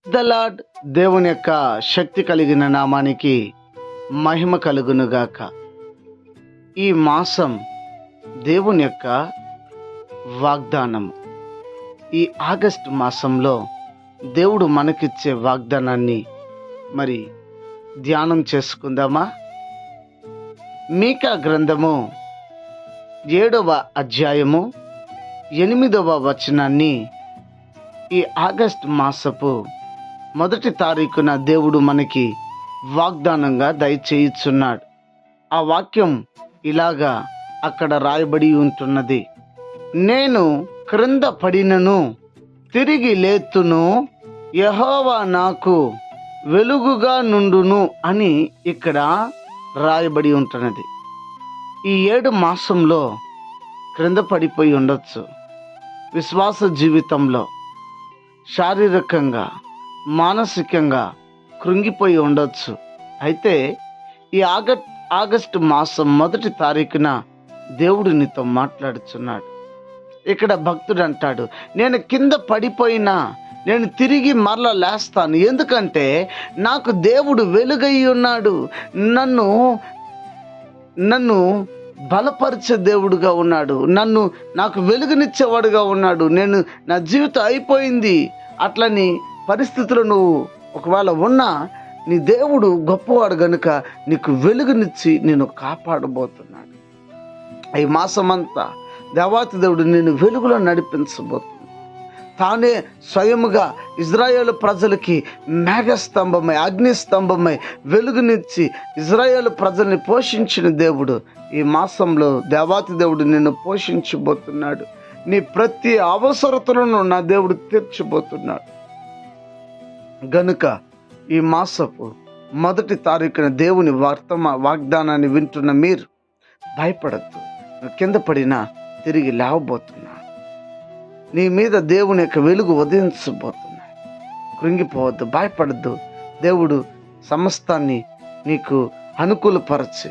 The lord. దేవుని యొక్క శక్తి కలిగిన నామానికి మహిమ కలుగునుగాక. ఈ మాసం దేవుని యొక్క వాగ్దానం. ఈ ఆగస్టు మాసంలో దేవుడు మనకిచ్చే వాగ్దానాన్ని మరి ధ్యానం చేసుకుందామా? మీకా గ్రంథము 7వ అధ్యాయము 8వ వచనాన్ని ఈ ఆగస్టు మాసపు 1వ తారీఖున దేవుడు మనకి వాగ్దానంగా దయచేయుచున్నాడు. ఆ వాక్యం ఇలాగా అక్కడ రాయబడి ఉంటున్నది. నేను క్రింద పడినను తిరిగి లేతును, యెహోవా నాకు వెలుగుగా నుండును అని ఇక్కడ రాయబడి ఉంటున్నది. ఈ 7 మాసంలో క్రింద పడిపోయి ఉండొచ్చు. విశ్వాస జీవితంలో శారీరకంగా మానసికంగా కృంగిపోయి ఉండొచ్చు. అయితే ఈ ఆగస్టు మాసం 1వ తారీఖున దేవుడు నీతో మాట్లాడుచున్నాడు. ఇక్కడ భక్తుడు అంటాడు, నేను కింద పడిపోయినా నేను తిరిగి మరలా లేస్తాను. ఎందుకంటే నాకు దేవుడు వెలుగై ఉన్నాడు. నన్ను బలపరిచే దేవుడుగా ఉన్నాడు. నాకు వెలుగునిచ్చేవాడుగా ఉన్నాడు. నా జీవితం అయిపోయింది అట్లని పరిస్థితులు నువ్వు ఒకవేళ ఉన్నా, నీ దేవుడు గొప్పవాడు గనుక నీకు వెలుగునిచ్చి నేను కాపాడబోతున్నాడు. ఈ మాసమంతా దేవాతి దేవుడు నేను వెలుగులో నడిపించబోతున్నాడు. తానే స్వయముగా ఇజ్రాయేలు ప్రజలకి మేఘస్తంభమై అగ్నిస్తంభమై వెలుగునిచ్చి ఇజ్రాయేలు ప్రజల్ని పోషించిన దేవుడు ఈ మాసంలో దేవాతి దేవుడు నిన్ను పోషించబోతున్నాడు. నీ ప్రతి అవసరతలను నా దేవుడు తీర్చబోతున్నాడు. గనుక ఈ మాసపు 1వ తారీఖున దేవుని వాగ్దానాన్ని వింటున్న మీరు భయపడద్దు. కింద పడినా తిరిగి లేవబోతున్నా. నీ మీద దేవుని యొక్క వెలుగు ఉదయించబోతున్నా. కృంగిపోవద్దు, భయపడద్దు. దేవుడు సమస్తాన్ని నీకు అనుకూలపరచి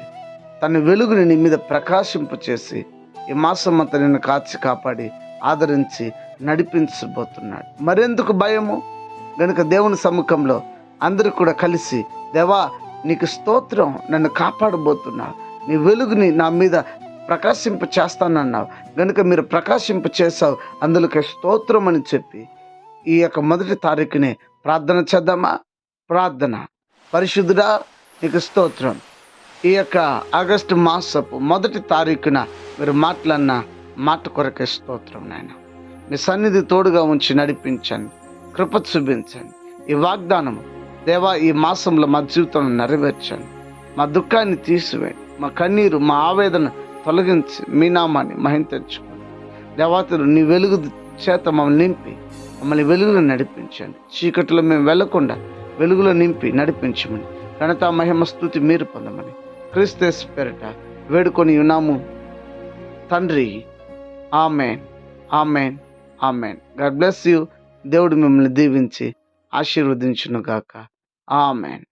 తన వెలుగుని నీ మీద ప్రకాశింపచేసి ఈ మాసం అంతా నిన్ను కాచి కాపాడి ఆదరించి నడిపించబోతున్నాడు. మరెందుకు భయము? గనుక దేవుని సముఖంలో అందరూ కూడా కలిసి, దేవా నీకు స్తోత్రం, నన్ను కాపాడబోతున్నావు, నీ వెలుగుని నా మీద ప్రకాశింప చేస్తానన్నావు గనుక మీరు ప్రకాశింప చేసావు, అందులోకి స్తోత్రం అని చెప్పి ఈ యొక్క 1వ తారీఖునే ప్రార్థన చేద్దామా? ప్రార్థన. పరిశుద్ధుడా నీకు స్తోత్రం. ఈ యొక్క ఆగస్టు మాసపు 1వ తారీఖున మీరు మాట్లాడిన మాట కొరకే స్తోత్రం నాయన. మీ సన్నిధి తోడుగా ఉంచి నడిపించండి, కృప చూపించండి. ఈ వాగ్దానము దేవా ఈ మాసంలో మా జీవితంలో నెరవేర్చండి. మా దుఃఖాన్ని తీసివేయండి, మా కన్నీరు మా ఆవేదన తొలగించి మీ నామాన్ని మహింపరచుకోండి. దేవాతులు నీ వెలుగు చేత మమ్మల్ని నింపి మమ్మల్ని వెలుగులో నడిపించండి. చీకటిలో మేము వెళ్లకుండా వెలుగులో నింపి నడిపించమని, ఘనత మహిమ స్తుతి మీరు పొందమని క్రీస్తు యేసు పేరిట వేడుకొని ఉన్నాము తండ్రి. Amen, amen, amen. God bless you. దేవుడు మిమ్మల్ని దీవించి ఆశీర్వదించును గాక. ఆమెన్.